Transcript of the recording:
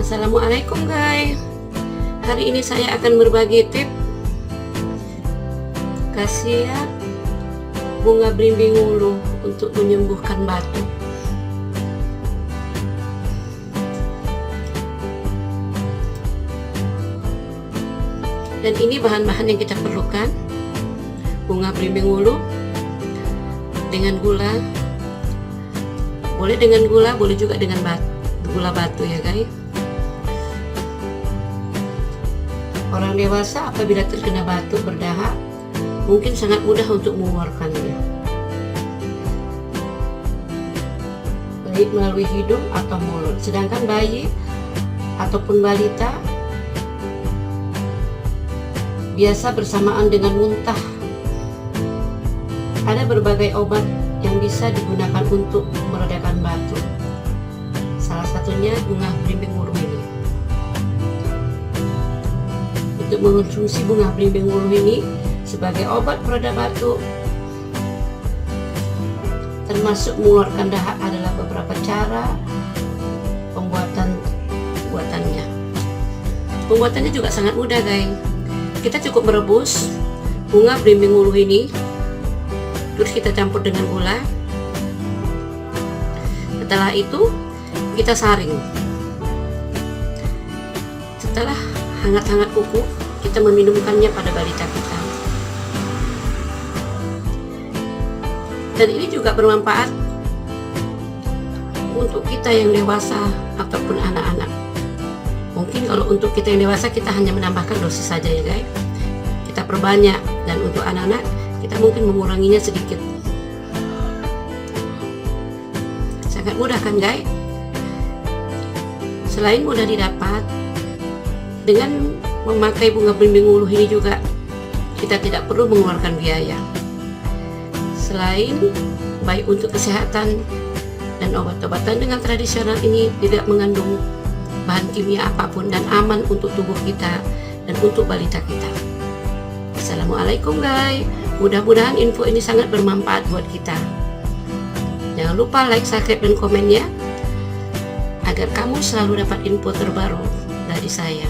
Assalamualaikum guys. Hari ini saya akan berbagi tips khasiat bunga belimbing ulu untuk menyembuhkan batuk. Dan ini bahan-bahan yang kita perlukan: bunga belimbing ulu dengan gula, boleh dengan gula, boleh juga dengan gula batu ya guys. Orang dewasa apabila terkena batuk berdahak mungkin sangat mudah untuk mengeluarkannya, baik melalui hidung atau mulut. Sedangkan bayi ataupun balita biasa bersamaan dengan muntah. Ada berbagai obat yang bisa digunakan untuk meredakan batuk. Salah satunya bunga belimbing ulu ini. Untuk mengonsumsi bunga belimbing ulu ini sebagai obat pereda batuk, termasuk mengeluarkan dahak, adalah beberapa cara pembuatannya. Pembuatannya juga sangat mudah guys. Kita cukup merebus bunga belimbing ulu ini, terus kita campur dengan gula. Setelah itu kita saring. Setelah hangat-hangat kuku, kita meminumkannya pada balita kita. Dan ini juga bermanfaat untuk kita yang dewasa ataupun anak-anak. Mungkin kalau untuk kita yang dewasa kita hanya menambahkan dosis saja ya guys, kita perbanyak. Dan untuk anak-anak kita mungkin menguranginya sedikit. Sangat mudah kan guys. Selain mudah didapat, dengan memakai bunga belimbing ulu ini juga kita tidak perlu mengeluarkan biaya. Selain baik untuk kesehatan dan obat-obatan dengan tradisional ini tidak mengandung bahan kimia apapun dan aman untuk tubuh kita dan untuk balita kita. Assalamualaikum guys. Mudah-mudahan info ini sangat bermanfaat buat kita. Jangan lupa like, subscribe, dan komen ya, agar kamu selalu dapat info terbaru dari saya.